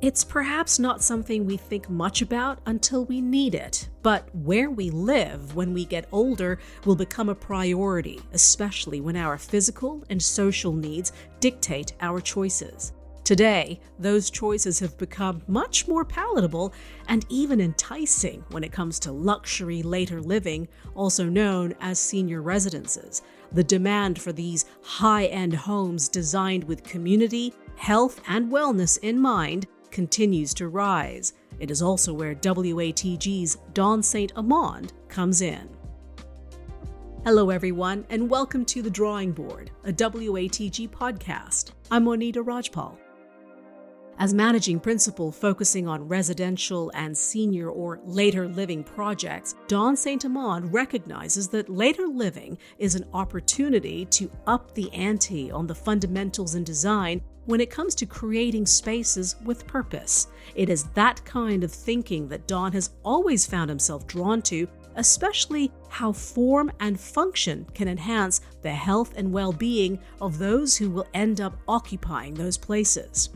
It's perhaps not something we think much about until we need it, but where we live when we get older will become a priority, especially when our physical and social needs dictate our choices. Today, those choices have become much more palatable and even enticing when it comes to luxury later living, also known as senior residences. The demand for these high-end homes designed with community, health, and wellness in mind continues to rise. It is also where WATG's Dawn St. Amand comes in. Hello, everyone, and welcome to The Drawing Board, a WATG podcast. I'm Monita Rajpal. As managing principal focusing on residential and senior or later living projects, Dawn St. Amand recognizes that later living is an opportunity to up the ante on the fundamentals in design when it comes to creating spaces with purpose. It is that kind of thinking that Dawn has always found himself drawn to, especially how form and function can enhance the health and well-being of those who will end up occupying those places.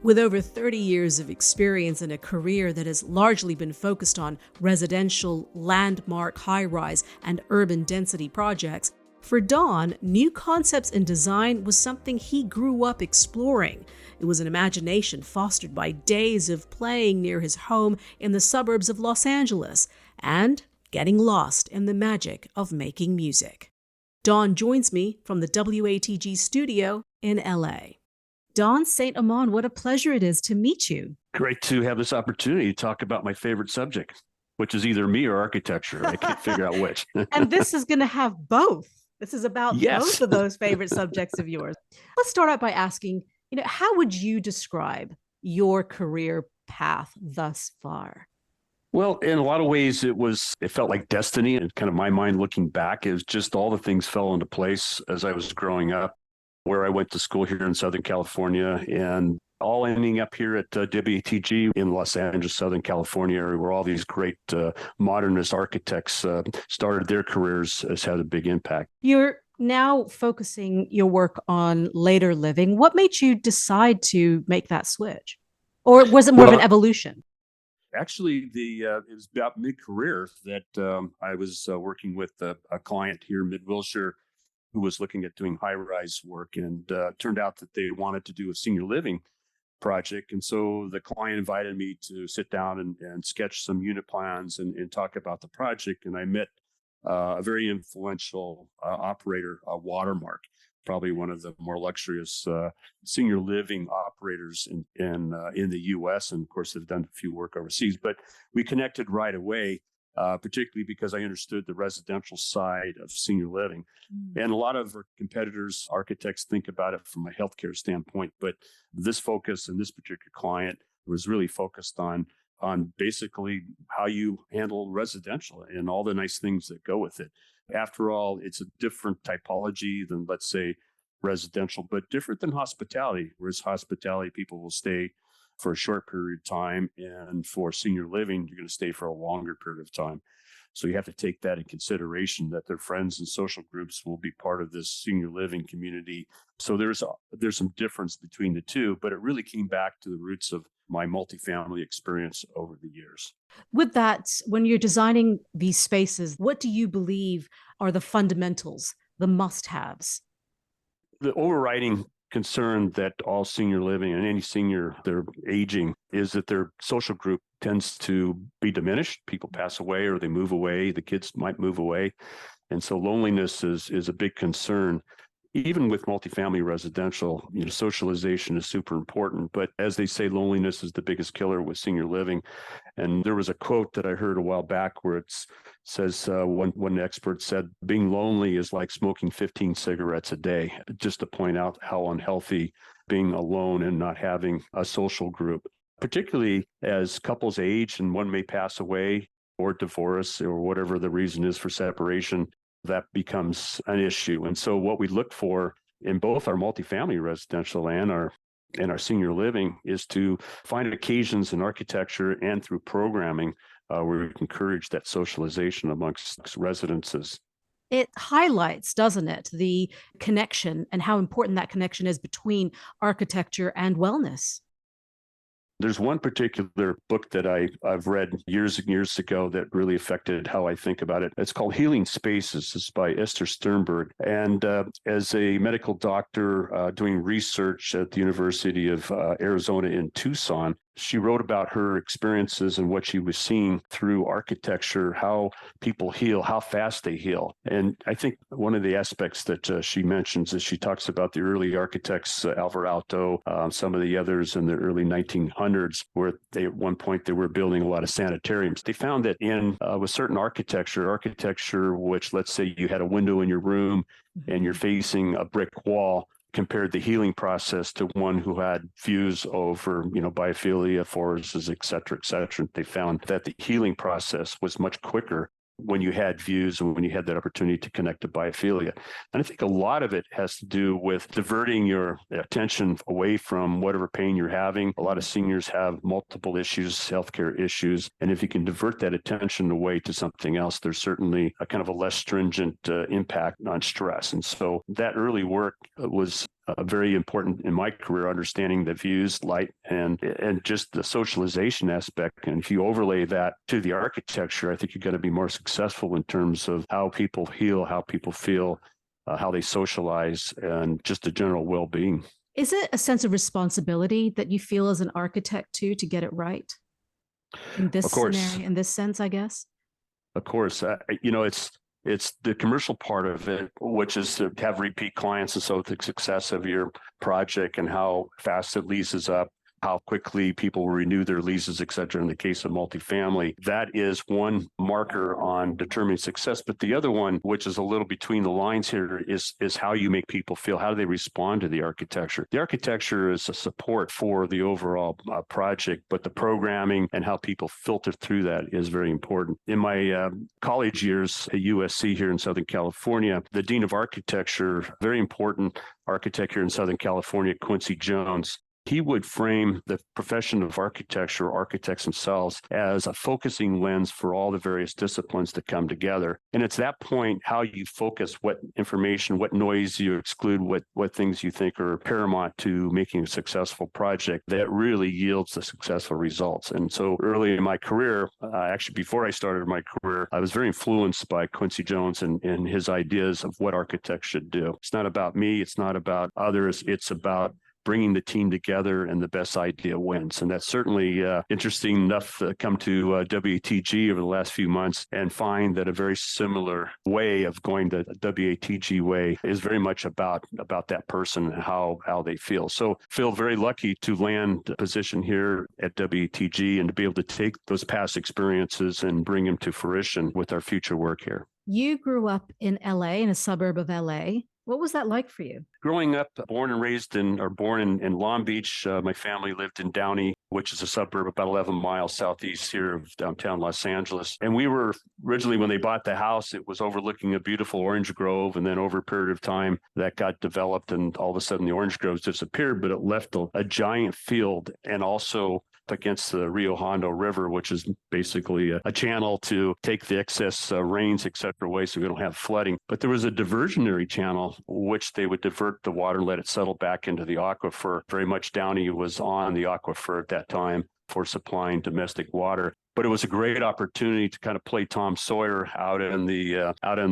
With over 30 years of experience in a career that has largely been focused on residential, landmark, high-rise, and urban density projects, for Dawn, new concepts in design was something he grew up exploring. It was an imagination fostered by days of playing near his home in the suburbs of Los Angeles and getting lost in the magic of making music. Dawn joins me from the WATG studio in LA. Dawn St. Amand, what a pleasure it is to meet you. Great to have this opportunity to talk about my favorite subject, which is either me or architecture. I can't figure out which. And this is going to have both. This is about Yes. both of those favorite subjects of yours. Let's start out by asking, how would you describe your career path thus far? Well, in a lot of ways, it felt like destiny, and kind of my mind looking back is just all the things fell into place as I was growing up, where I went to school here in Southern California, and all ending up here at WATG in Los Angeles, Southern California, where all these great modernist architects started their careers, has had a big impact. You're now focusing your work on later living. What made you decide to make that switch? Or was it more of an evolution? Actually, it was about mid-career that I was working with a client here in Mid-Wilshire who was looking at doing high-rise work, and turned out that they wanted to do a senior living project. And so the client invited me to sit down and sketch some unit plans and talk about the project. And I met a very influential operator, Watermark, probably one of the more luxurious senior living operators in the U.S. And of course, they've done a few work overseas. But we connected right away. Particularly because I understood the residential side of senior living. And a lot of our competitors, architects, think about it from a healthcare standpoint. But this focus and this particular client was really focused on basically how you handle residential and all the nice things that go with it. After all, it's a different typology than, let's say, residential, but different than hospitality, whereas hospitality, people will stay for a short period of time, and for senior living, you're going to stay for a longer period of time. So you have to take that in consideration, that their friends and social groups will be part of this senior living community. So there's some difference between the two, but it really came back to the roots of my multifamily experience over the years. With that, when you're designing these spaces, what do you believe are the fundamentals, the must-haves? The overriding concern that all senior living and any senior, they're aging, is that their social group tends to be diminished. People pass away or they move away. The kids might move away. And so loneliness is a big concern. Even with multifamily residential, socialization is super important. But as they say, loneliness is the biggest killer with senior living. And there was a quote that I heard a while back where it says, one expert said, being lonely is like smoking 15 cigarettes a day, just to point out how unhealthy being alone and not having a social group, particularly as couples age and one may pass away or divorce or whatever the reason is for separation, that becomes an issue. And so what we look for in both our multifamily residential and our senior living is to find occasions in architecture and through programming where we can encourage that socialization amongst residences. It highlights, doesn't it, the connection and how important that connection is between architecture and wellness. There's one particular book that I've read years and years ago that really affected how I think about it. It's called Healing Spaces. It's by Esther Sternberg. And as a medical doctor doing research at the University of Arizona in Tucson, she wrote about her experiences and what she was seeing through architecture, how people heal, how fast they heal. And I think one of the aspects that she mentions is she talks about the early architects, Alvar Aalto, some of the others in the early 1900s, where at one point they were building a lot of sanitariums. They found that with certain architecture, which let's say you had a window in your room and you're facing a brick wall, compared the healing process to one who had views over, biophilia, forests, et cetera, et cetera. They found that the healing process was much quicker when you had views and when you had that opportunity to connect to biophilia. And I think a lot of it has to do with diverting your attention away from whatever pain you're having. A lot of seniors have multiple issues, healthcare issues. And if you can divert that attention away to something else, there's certainly a kind of a less stringent impact on stress. And so that early work was very important in my career, understanding the views, light, and just the socialization aspect. And if you overlay that to the architecture, I think you're going to be more successful in terms of how people heal, how people feel, how they socialize, and just a general well-being. Is it a sense of responsibility that you feel as an architect too, to get it right in this scenario, in this sense, I guess? Of course. It's the commercial part of it, which is to have repeat clients. And so the success of your project and how fast it leases up, how quickly people renew their leases, et cetera. In the case of multifamily, that is one marker on determining success. But the other one, which is a little between the lines here, is how you make people feel. How do they respond to the architecture? The architecture is a support for the overall project, but the programming and how people filter through that is very important. In my college years at USC here in Southern California, the Dean of Architecture, very important architect here in Southern California, Quincy Jones, he would frame the profession of architecture, architects themselves, as a focusing lens for all the various disciplines that come together. And it's that point, how you focus, what information, what noise you exclude, what things you think are paramount to making a successful project, that really yields the successful results. And so early in my career, actually before I started my career, I was very influenced by Quincy Jones and his ideas of what architects should do. It's not about me. It's not about others. It's about bringing the team together, and the best idea wins. And that's certainly interesting enough to come to WATG over the last few months and find that a very similar way of going the WATG way is very much about that person and how they feel. So feel very lucky to land a position here at WATG and to be able to take those past experiences and bring them to fruition with our future work here. You grew up in LA, in a suburb of LA. What was that like for you? Growing up, born in Long Beach, my family lived in Downey, which is a suburb about 11 miles southeast here of downtown Los Angeles. And we were originally, when they bought the house, it was overlooking a beautiful orange grove. And then over a period of time, that got developed, and all of a sudden the orange groves disappeared, but it left a giant field, and also against the Rio Hondo River, which is basically a channel to take the excess rains, et cetera, away so we don't have flooding. But there was a diversionary channel, which they would divert the water, let it settle back into the aquifer. Very much Downey was on the aquifer at that time for supplying domestic water. But it was a great opportunity to kind of play Tom Sawyer out in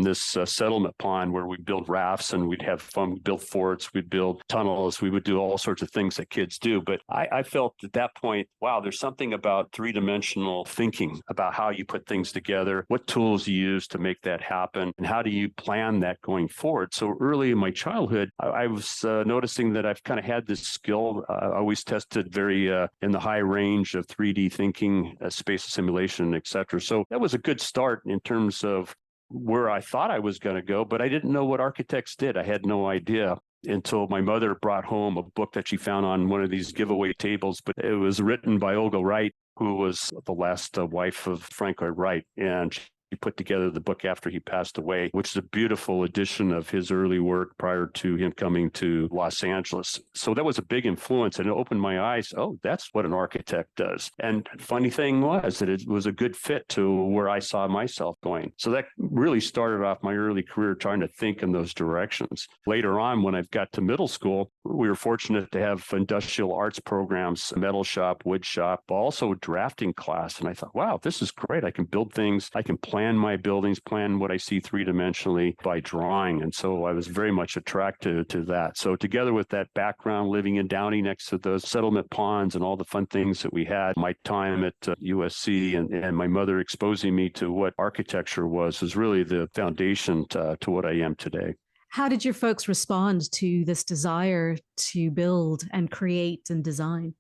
this settlement pond, where we'd build rafts and we'd have fun. We'd build forts, we'd build tunnels, we would do all sorts of things that kids do. But I felt at that point, wow, there's something about three-dimensional thinking about how you put things together, what tools you use to make that happen, and how do you plan that going forward. So early in my childhood, I was noticing that I've kind of had this skill. I always tested very in the high range of 3D thinking, space simulation, et cetera. So that was a good start in terms of where I thought I was going to go, but I didn't know what architects did. I had no idea until my mother brought home a book that she found on one of these giveaway tables, but it was written by Olga Wright, who was the last wife of Frank Lloyd Wright. And He put together the book after he passed away, which is a beautiful edition of his early work prior to him coming to Los Angeles. So that was a big influence, and it opened my eyes. Oh, that's what an architect does. And funny thing was that it was a good fit to where I saw myself going. So that really started off my early career trying to think in those directions. Later on, when I got to middle school, we were fortunate to have industrial arts programs, metal shop, wood shop, but also drafting class. And I thought, wow, this is great. I can build things. I can plan my buildings, plan what I see three-dimensionally by drawing. And so I was very much attracted to that. So together with that background, living in Downey next to those settlement ponds and all the fun things that we had, my time at USC and my mother exposing me to what architecture was really the foundation to what I am today. How did your folks respond to this desire to build and create and design?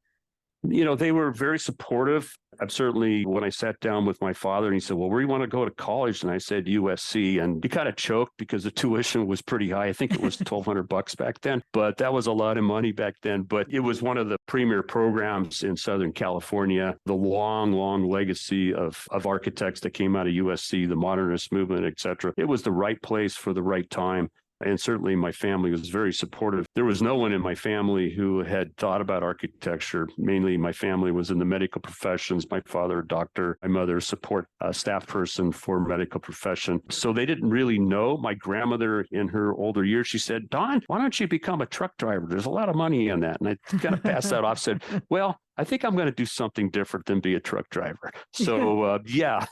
They were very supportive. I'm certainly, when I sat down with my father and he said, well, where do you want to go to college? And I said, USC. And he kind of choked because the tuition was pretty high. I think it was $1,200 back then, but that was a lot of money back then. But it was one of the premier programs in Southern California, the long, long legacy of architects that came out of USC, the modernist movement, et cetera. It was the right place for the right time. And certainly my family was very supportive. There was no one in my family who had thought about architecture. Mainly my family was in the medical professions. My father, a doctor, my mother, support staff person for medical profession. So they didn't really know. My grandmother in her older years, she said, Don, why don't you become a truck driver? There's a lot of money in that. And I kind of passed that off, said, well, I think I'm going to do something different than be a truck driver. So, yeah,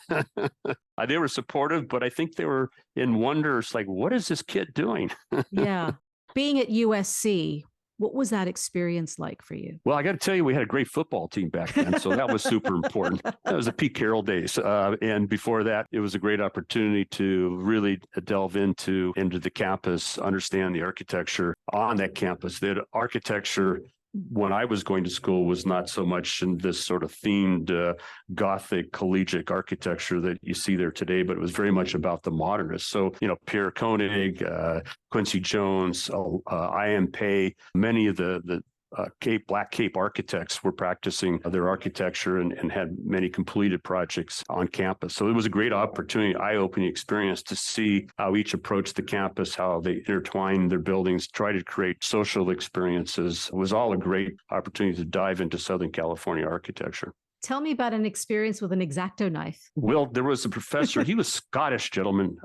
they were supportive, but I think they were in wonder. It's like, what is this kid doing? Yeah. Being at USC, what was that experience like for you? Well, I got to tell you, we had a great football team back then. So that was super important. That was the Pete Carroll days. And before that, it was a great opportunity to really delve into the campus, understand the architecture on that campus. The architecture when I was going to school was not so much in this sort of themed Gothic collegiate architecture that you see there today, but it was very much about the modernists. So, Pierre Koenig, Quincy Jones, I.M. Pei, many of the Black Cape architects were practicing their architecture and had many completed projects on campus. So it was a great opportunity, eye-opening experience to see how each approached the campus, how they intertwined their buildings, try to create social experiences. It was all a great opportunity to dive into Southern California architecture. Tell me about an experience with an X-Acto knife. Well, there was a professor, he was a Scottish gentleman.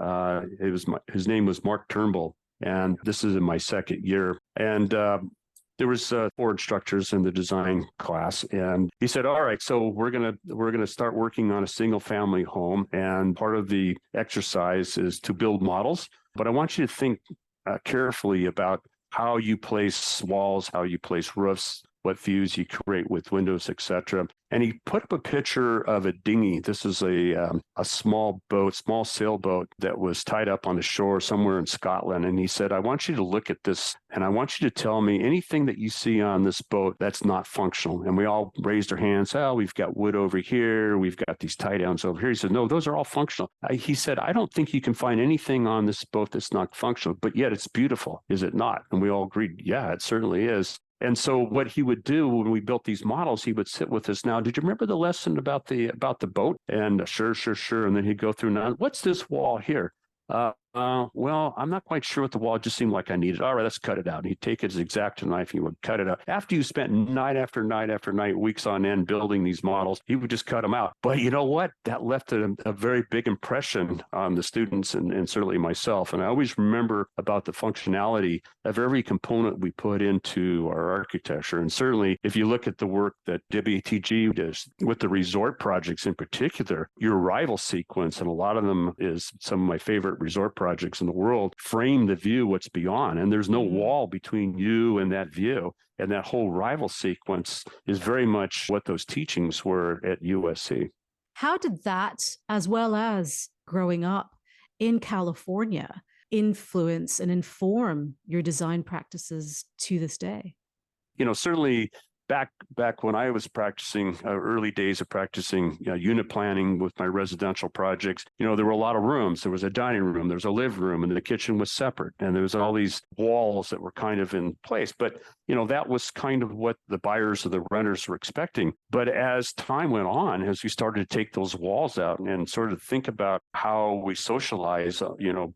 His name was Mark Turnbull, and this is in my second year. And there was 4 instructors in the design class, and he said, all right, so we're gonna start working on a single family home, and part of the exercise is to build models, but I want you to think carefully about how you place walls, how you place roofs, what views you create with windows, etc. And he put up a picture of a dinghy. This is a small boat, small sailboat that was tied up on the shore somewhere in Scotland. And he said, I want you to look at this, and I want you to tell me anything that you see on this boat that's not functional. And we all raised our hands. Oh, we've got wood over here. We've got these tie downs over here. He said, no, those are all functional. He said, I don't think you can find anything on this boat that's not functional, but yet it's beautiful. Is it not? And we all agreed, yeah, it certainly is. And so what he would do when we built these models, he would sit with us. Now, did you remember the lesson about the boat? And sure. And then he'd go through, now, what's this wall here? Well, I'm not quite sure what the wall just seemed like I needed. All right, let's cut it out. And he'd take his X-Acto knife and he would cut it out. After you spent night after night after night, weeks on end building these models, he would just cut them out. But you know what? That left a very big impression on the students and certainly myself. And I always remember about the functionality of every component we put into our architecture. And certainly, if you look at the work that WTG does with the resort projects in particular, your arrival sequence, and a lot of them is some of my favorite resort projects in the world, frame the view what's beyond, and there's no wall between you and that view. And that whole rival sequence is very much what those teachings were at USC. How did that, as well as growing up in California, influence and inform your design practices to this day? Certainly back when I was practicing, early days of practicing unit planning with my residential projects, there were a lot of rooms. There was a dining room, there was a living room, and the kitchen was separate. And there was all these walls that were kind of in place. But, that was kind of what the buyers or the renters were expecting. But as time went on, as we started to take those walls out and sort of think about how we socialize,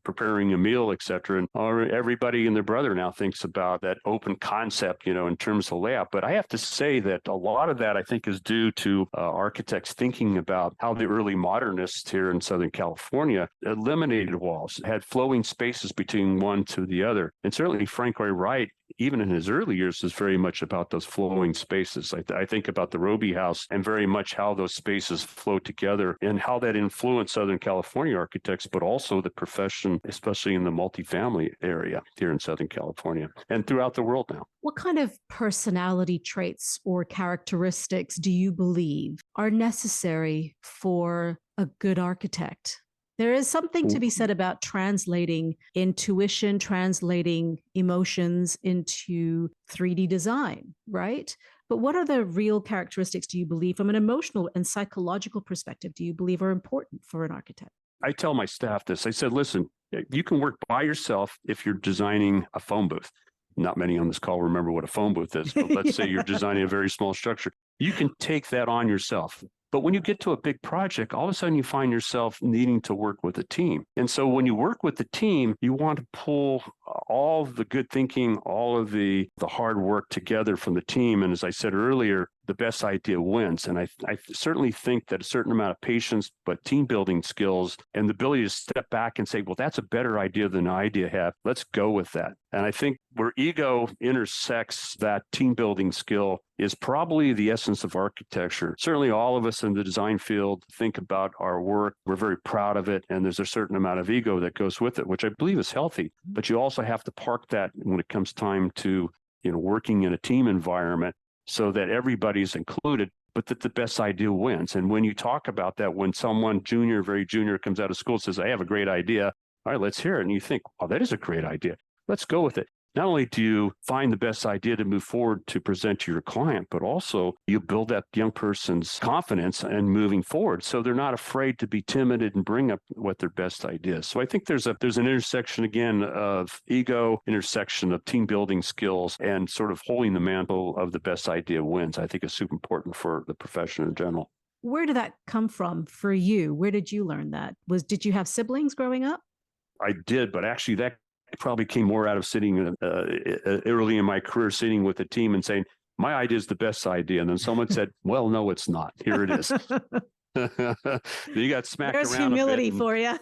preparing a meal, et cetera, and everybody and their brother now thinks about that open concept, in terms of layout. But I have to say that a lot of that, I think, is due to architects thinking about how the early modernists here in Southern California eliminated walls, had flowing spaces between one to the other. And certainly Frank Lloyd Wright, even in his early years, is very much about those flowing spaces. I think about the Roby House and very much how those spaces flow together and how that influenced Southern California architects, but also the profession, especially in the multifamily area here in Southern California and throughout the world now. What kind of personality traits or characteristics do you believe are necessary for a good architect? There is something to be said about translating intuition, translating emotions into 3D design, right? But what are the real characteristics, do you believe, from an emotional and psychological perspective, do you believe are important for an architect? I tell my staff this. I said, listen, you can work by yourself if you're designing a phone booth. Not many on this call remember what a phone booth is, but let's say you're designing a very small structure. You can take that on yourself. But when you get to a big project, all of a sudden you find yourself needing to work with a team. And so when you work with the team, you want to pull all the good thinking, all of the hard work together from the team. And as I said earlier, the best idea wins. And I certainly think that a certain amount of patience, but team building skills and the ability to step back and say, well, that's a better idea than the idea I have. Let's go with that. And I think where ego intersects that team building skill is probably the essence of architecture. Certainly all of us in the design field think about our work. We're very proud of it. And there's a certain amount of ego that goes with it, which I believe is healthy. But you also have to park that when it comes time to, working in a team environment so that everybody's included, but that the best idea wins. And when you talk about that, when someone very junior comes out of school and says, I have a great idea. All right, let's hear it. And you think, oh, that is a great idea. Let's go with it. Not only do you find the best idea to move forward to present to your client, but also you build that young person's confidence and moving forward. So they're not afraid to be timid and bring up what their best ideas. So I think there's an intersection again of ego, intersection of team building skills, and sort of holding the mantle of the best idea wins. I think is super important for the profession in general. Where did that come from for you? Where did you learn that? Did you have siblings growing up? I did, but actually that probably came more out of sitting early in my career, sitting with a team and saying, my idea is the best idea. And then someone said, well, no, it's not. Here it is. You got smacked There's around humility a bit, for you.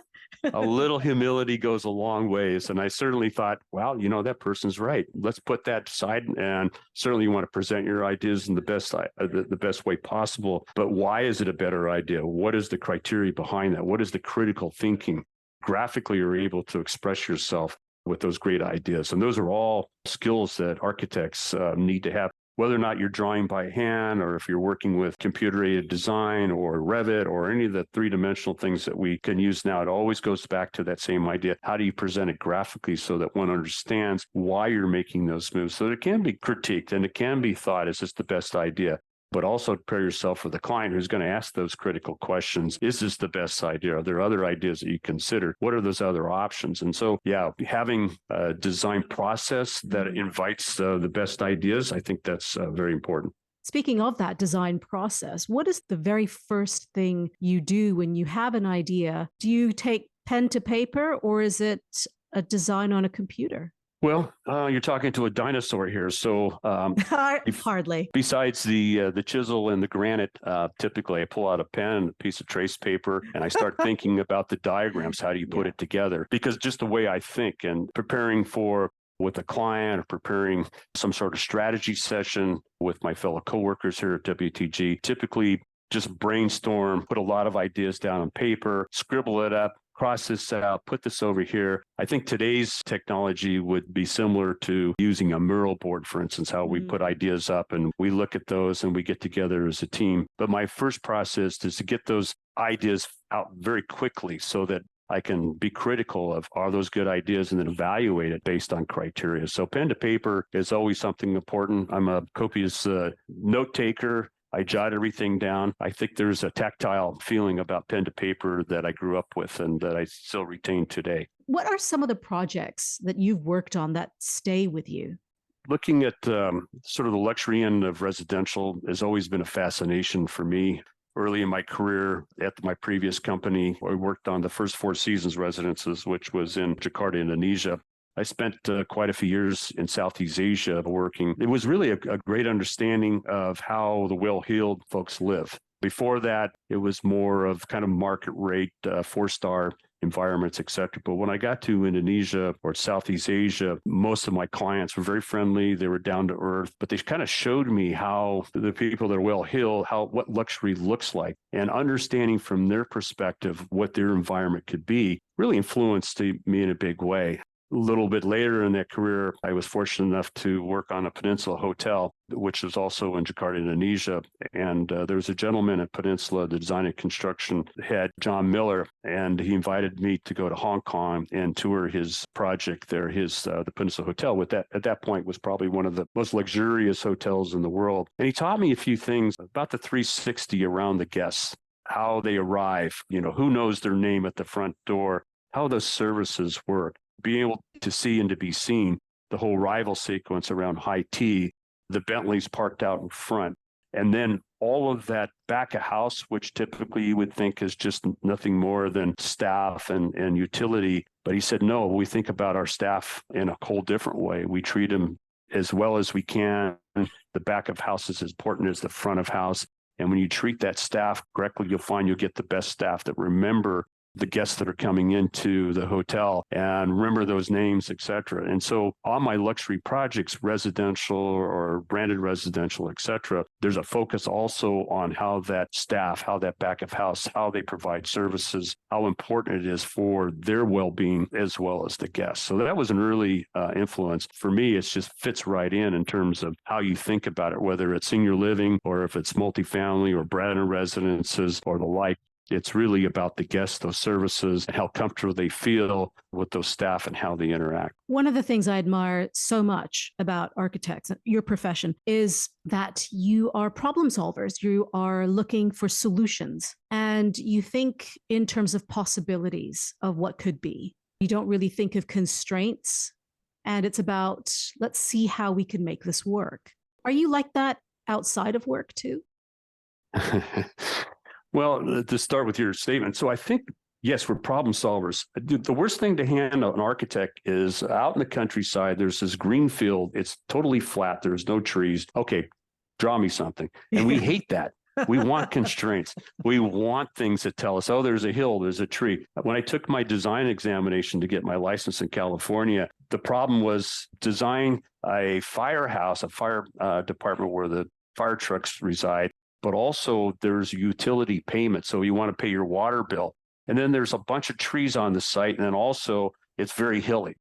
A little humility goes a long ways. And I certainly thought, well, that person's right. Let's put that aside. And certainly you want to present your ideas in the best way possible. But why is it a better idea? What is the criteria behind that? What is the critical thinking? Graphically, you're able to express yourself with those great ideas. And those are all skills that architects need to have, whether or not you're drawing by hand or if you're working with computer-aided design or Revit or any of the three-dimensional things that we can use now. It always goes back to that same idea. How do you present it graphically so that one understands why you're making those moves? So it can be critiqued and it can be thought, is this the best idea? But also prepare yourself for the client who's going to ask those critical questions. Is this the best idea? Are there other ideas that you consider? What are those other options? And so, having a design process that invites the best ideas, I think that's very important. Speaking of that design process, what is the very first thing you do when you have an idea? Do you take pen to paper or is it a design on a computer? Well, you're talking to a dinosaur here. So hardly. Besides the chisel and the granite, typically I pull out a pen and a piece of trace paper and I start thinking about the diagrams. How do you put it together? Because just the way I think and preparing with a client or preparing some sort of strategy session with my fellow coworkers here at WTG, typically just brainstorm, put a lot of ideas down on paper, scribble it up, cross this out, put this over here. I think today's technology would be similar to using a mural board, for instance, how we put ideas up and we look at those and we get together as a team. But my first process is to get those ideas out very quickly so that I can be critical of, are those good ideas, and then evaluate it based on criteria. So pen to paper is always something important. I'm a copious note taker. I jot everything down. I think there's a tactile feeling about pen to paper that I grew up with and that I still retain today. What are some of the projects that you've worked on that stay with you? Looking at sort of the luxury end of residential has always been a fascination for me. Early in my career at my previous company, I worked on the first Four Seasons residences, which was in Jakarta, Indonesia. I spent quite a few years in Southeast Asia working. It was really a great understanding of how the well-heeled folks live. Before that, it was more of kind of market rate, four-star environments, et cetera. But when I got to Indonesia or Southeast Asia, most of my clients were very friendly. They were down to earth, but they kind of showed me how the people that are well-heeled, what luxury looks like, and understanding from their perspective what their environment could be really influenced me in a big way. A little bit later in that career, I was fortunate enough to work on a Peninsula hotel, which was also in Jakarta, Indonesia. And there was a gentleman at Peninsula, the design and construction head, John Miller, and he invited me to go to Hong Kong and tour his project there, the Peninsula Hotel. At that point was probably one of the most luxurious hotels in the world. And he taught me a few things about the 360 around the guests, how they arrive, who knows their name at the front door, how those services work. Being able to see and to be seen, the whole arrival sequence around high tea, the Bentleys parked out in front, and then all of that back of house, which typically you would think is just nothing more than staff and utility. But he said, no, we think about our staff in a whole different way. We treat them as well as we can. The back of house is as important as the front of house. And when you treat that staff correctly, you'll find you'll get the best staff that remember the guests that are coming into the hotel and remember those names, et cetera. And so on my luxury projects, residential or branded residential, et cetera, there's a focus also on how that staff, how that back of house, how they provide services, how important it is for their well-being as well as the guests. So that was an early influence. For me, it just fits right in terms of how you think about it, whether it's senior living or if it's multifamily or branded residences or the like. It's really about the guests, those services, and how comfortable they feel with those staff and how they interact. One of the things I admire so much about architects, your profession, is that you are problem solvers. You are looking for solutions, and you think in terms of possibilities of what could be. You don't really think of constraints, and it's about, let's see how we can make this work. Are you like that outside of work too? Well, to start with your statement, so I think, yes, we're problem solvers. The worst thing to hand an architect is out in the countryside, there's this green field. It's totally flat. There's no trees. Okay, draw me something. And we hate that. We want constraints. We want things that tell us, oh, there's a hill, there's a tree. When I took my design examination to get my license in California, the problem was design a firehouse, a fire department where the fire trucks reside. But also there's utility payment. So you want to pay your water bill. And then there's a bunch of trees on the site. And then also it's very hilly.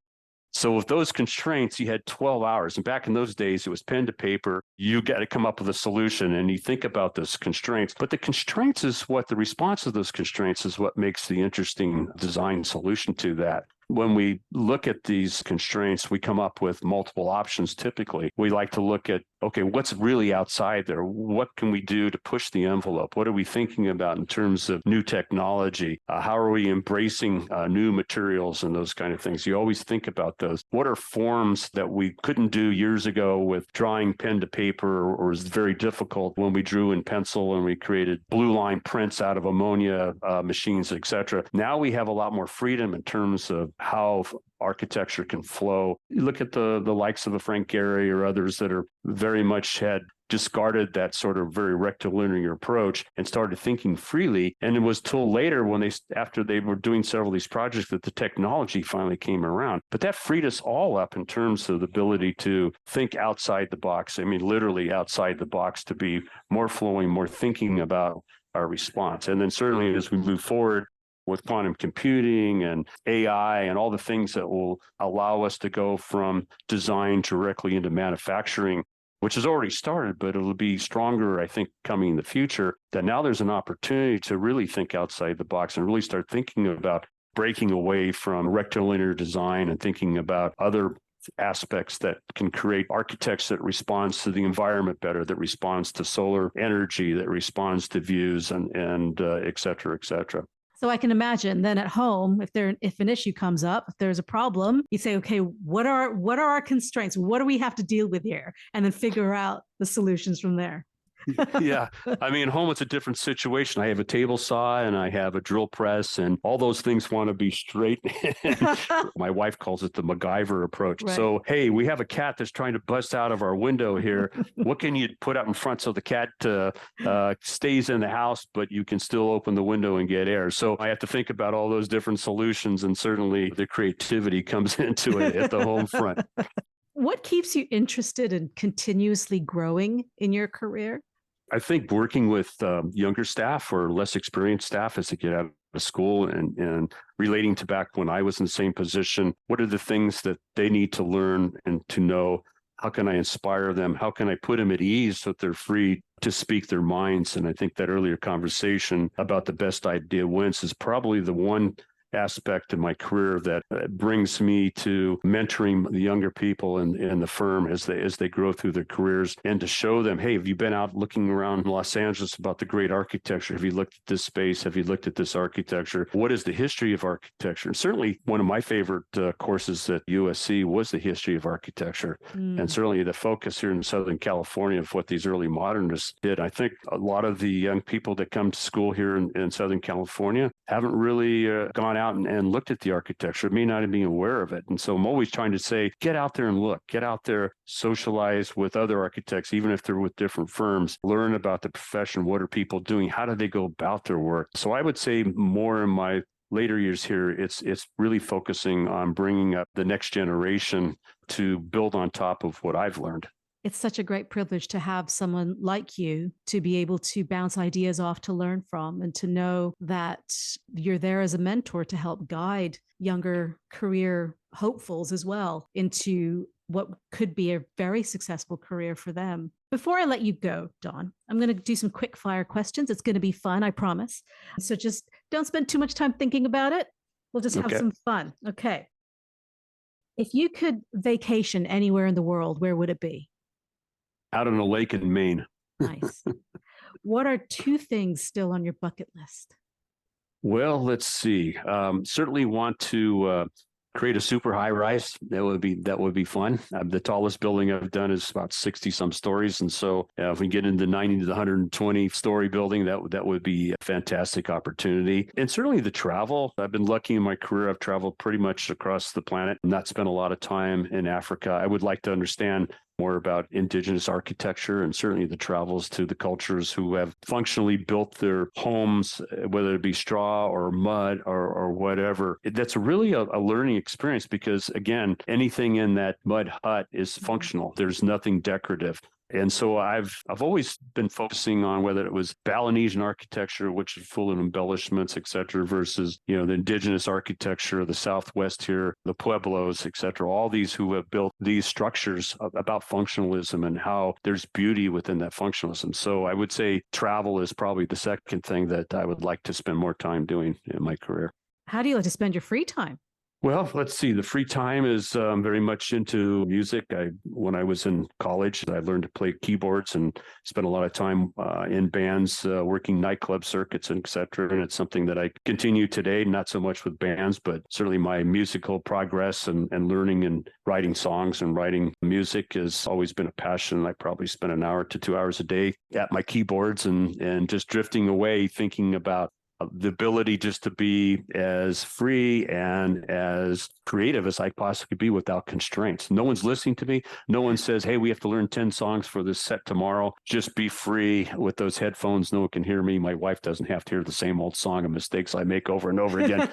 So with those constraints, you had 12 hours. And back in those days, it was pen to paper. You got to come up with a solution and you think about those constraints. But the constraints is the response to those constraints is what makes the interesting design solution to that. When we look at these constraints, we come up with multiple options. Typically, we like to look at, okay, what's really outside there? What can we do to push the envelope? What are we thinking about in terms of new technology? How are we embracing new materials and those kind of things? You always think about those. What are forms that we couldn't do years ago with drawing pen to paper, or was very difficult when we drew in pencil and we created blue line prints out of ammonia machines, et cetera. Now we have a lot more freedom in terms of how architecture can flow. You look at the likes of a Frank Gehry or others that are very much had discarded that sort of very rectilinear approach and started thinking freely. And it was till later when after they were doing several of these projects that the technology finally came around. But that freed us all up in terms of the ability to think outside the box. I mean, literally outside the box, to be more flowing, more thinking about our response. And then certainly as we move forward with quantum computing and AI and all the things that will allow us to go from design directly into manufacturing, which has already started, but it'll be stronger, I think, coming in the future, that now there's an opportunity to really think outside the box and really start thinking about breaking away from rectilinear design and thinking about other aspects that can create architects that responds to the environment better, that responds to solar energy, that responds to views and et cetera, et cetera. So I can imagine then at home, if an issue comes up, if there's a problem, you say, okay, what are our constraints? What do we have to deal with here? And then figure out the solutions from there. Yeah. I mean, home, it's a different situation. I have a table saw and I have a drill press, and all those things want to be straight. My wife calls it the MacGyver approach. Right. So, hey, we have a cat that's trying to bust out of our window here. What can you put out in front so the cat stays in the house, but you can still open the window and get air? So I have to think about all those different solutions, and certainly the creativity comes into it at the home front. What keeps you interested in continuously growing in your career? I think working with younger staff or less experienced staff as they get out of school and relating to back when I was in the same position, what are the things that they need to learn and to know? How can I inspire them? How can I put them at ease so that they're free to speak their minds? And I think that earlier conversation about the best idea wins is probably the one aspect in my career that brings me to mentoring the younger people in the firm as they grow through their careers, and to show them, hey, have you been out looking around Los Angeles about the great architecture? Have you looked at this space? Have you looked at this architecture? What is the history of architecture? And certainly one of my favorite courses at USC was the history of architecture. And certainly the focus here in Southern California of what these early modernists did. I think a lot of the young people that come to school here in Southern California haven't really gone out and looked at the architecture, may not have been aware of it. And so I'm always trying to say, get out there and look, get out there, socialize with other architects, even if they're with different firms, learn about the profession. What are people doing? How do they go about their work? So I would say more in my later years here, it's really focusing on bringing up the next generation to build on top of what I've learned. It's such a great privilege to have someone like you to be able to bounce ideas off, to learn from, and to know that you're there as a mentor to help guide younger career hopefuls as well into what could be a very successful career for them. Before I let you go, Don, I'm going to do some quick fire questions. It's going to be fun, I promise. So just don't spend too much time thinking about it. We'll just have some fun. Okay. If you could vacation anywhere in the world, where would it be? Out on a lake in Maine. Nice. What are two things still on your bucket list? Well, let's see. Certainly want to create a super high rise. That would be fun. The tallest building I've done is about 60 some stories, and so if we get into the 90 to the 120 story building, that would be a fantastic opportunity. And certainly the travel. I've been lucky in my career. I've traveled pretty much across the planet, and not spent a lot of time in Africa. I would like to understand more about indigenous architecture, and certainly the travels to the cultures who have functionally built their homes, whether it be straw or mud or whatever. That's really a learning experience because, again, anything in that mud hut is functional. There's nothing decorative. And so I've always been focusing on whether it was Balinesian architecture, which is full of embellishments, et cetera, versus, the indigenous architecture of the Southwest here, the Pueblos, et cetera, all these who have built these structures about functionalism and how there's beauty within that functionalism. So I would say travel is probably the second thing that I would like to spend more time doing in my career. How do you like to spend your free time? Well, let's see. The free time is very much into music. When I was in college, I learned to play keyboards and spent a lot of time in bands, working nightclub circuits, et cetera. And it's something that I continue today, not so much with bands, but certainly my musical progress and learning and writing songs and writing music has always been a passion. I probably spend an hour to 2 hours a day at my keyboards and just drifting away, thinking about the ability just to be as free and as creative as I possibly could be without constraints. No one's listening to me. No one says, hey, we have to learn 10 songs for this set tomorrow. Just be free with those headphones. No one can hear me. My wife doesn't have to hear the same old song of mistakes I make over and over again.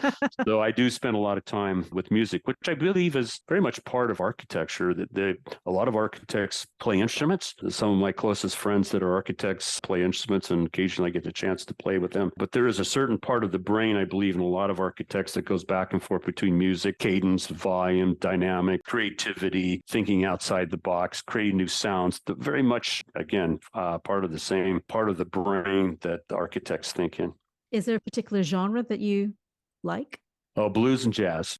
So I do spend a lot of time with music, which I believe is very much part of architecture. That a lot of architects play instruments. Some of my closest friends that are architects play instruments, and occasionally I get the chance to play with them. But there is a certain part of the brain, I believe, in a lot of architects that goes back and forth between music, cadence, volume, dynamic, creativity, thinking outside the box, creating new sounds. Very much, again, part of the same part of the brain that the architects think in. Is there a particular genre that you like? Oh, blues and jazz.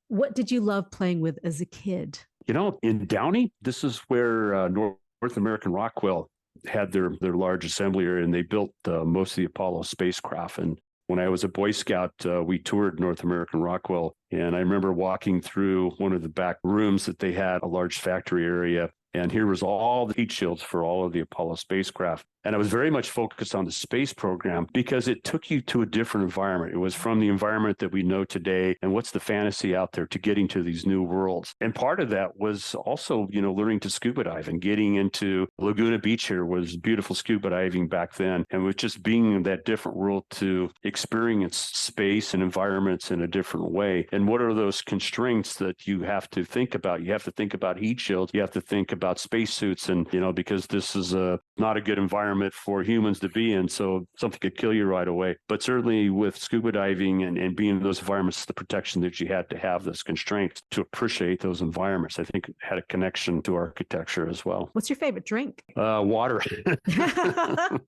What did you love playing with as a kid? In Downey, this is where North American Rockwell had their large assembly area, and they built most of the Apollo spacecraft. And when I was a Boy Scout, we toured North American Rockwell, and I remember walking through one of the back rooms that they had, a large factory area. And here was all the heat shields for all of the Apollo spacecraft. And I was very much focused on the space program because it took you to a different environment. It was from the environment that we know today and what's the fantasy out there to getting to these new worlds. And part of that was also, learning to scuba dive and getting into Laguna Beach here was beautiful scuba diving back then. And with just being in that different world to experience space and environments in a different way. And what are those constraints that you have to think about? You have to think about heat shields. You have to think about spacesuits and, because this is not a good environment for humans to be in. So something could kill you right away. But certainly with scuba diving and being in those environments, the protection that you had to have, those constraints to appreciate those environments, I think it had a connection to architecture as well. What's your favorite drink? Water.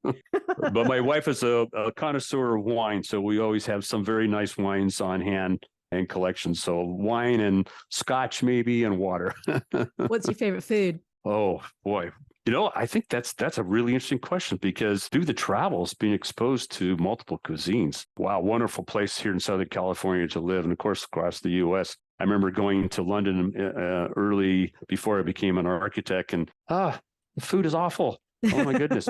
But my wife is a connoisseur of wine. So we always have some very nice wines on hand and collections. So wine and scotch maybe and water. What's your favorite food? Oh, boy. I think that's a really interesting question because through the travels, being exposed to multiple cuisines. Wow, wonderful place here in Southern California to live. And of course, across the U.S. I remember going to London early before I became an architect and, the food is awful. Oh, my goodness.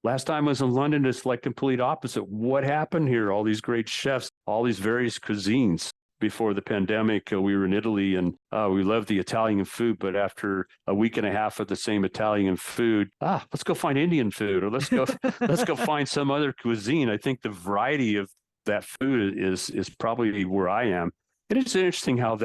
Last time I was in London, it's like complete opposite. What happened here? All these great chefs, all these various cuisines. Before the pandemic, we were in Italy and we loved the Italian food. But after a week and a half of the same Italian food, let's go find Indian food or let's go find some other cuisine. I think the variety of that food is probably where I am. And it's interesting how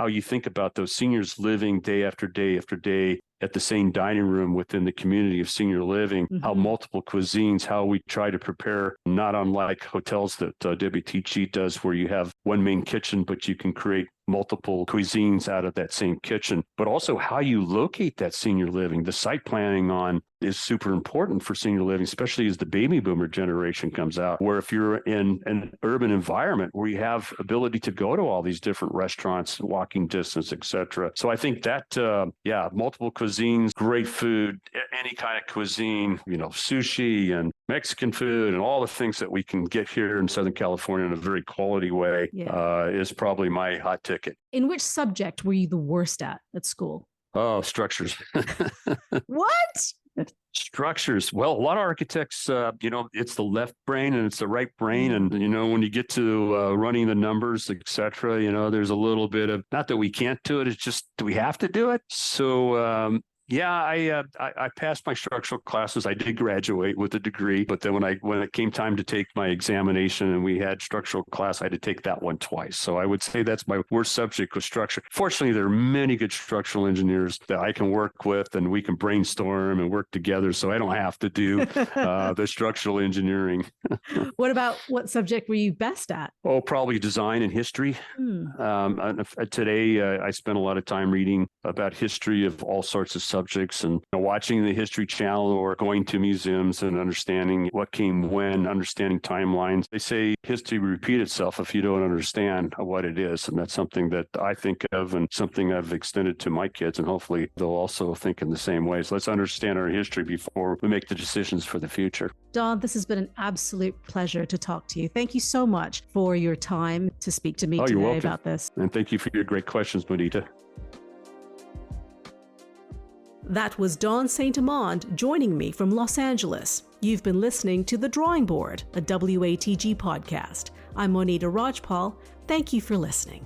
you think about those seniors living day after day after day at the same dining room within the community of senior living, how multiple cuisines, how we try to prepare, not unlike hotels that WTG does, where you have one main kitchen, but you can create multiple cuisines out of that same kitchen, but also how you locate that senior living. The site planning is super important for senior living, especially as the baby boomer generation comes out, where if you're in an urban environment where you have ability to go to all these different restaurants, walking distance, et cetera. So I think that, multiple cuisines, great food, any kind of cuisine, sushi and Mexican food and all the things that we can get here in Southern California in a very quality way is probably my hot ticket. In which subject were you the worst at school? Oh, structures. What? Structures. Well, a lot of architects, it's the left brain and it's the right brain. And, when you get to running the numbers, et cetera, there's a little bit of, not that we can't do it, it's just, do we have to do it? So, I passed my structural classes. I did graduate with a degree, but then when it came time to take my examination and we had structural class, I had to take that one twice. So I would say that's my worst subject was structure. Fortunately, there are many good structural engineers that I can work with and we can brainstorm and work together. So I don't have to do the structural engineering. What subject were you best at? Oh, probably design and history. Today, I spend a lot of time reading about history of all sorts of subjects and watching the History Channel or going to museums and understanding what came when, understanding timelines. They say history will repeat itself if you don't understand what it is. And that's something that I think of and something I've extended to my kids. And hopefully they'll also think in the same way. So let's understand our history before we make the decisions for the future. Don, this has been an absolute pleasure to talk to you. Thank you so much for your time to speak to me today about this. And thank you for your great questions, Bonita. That was Don St. Amand joining me from Los Angeles. You've been listening to The Drawing Board, a WATG podcast. I'm Monita Rajpal. Thank you for listening.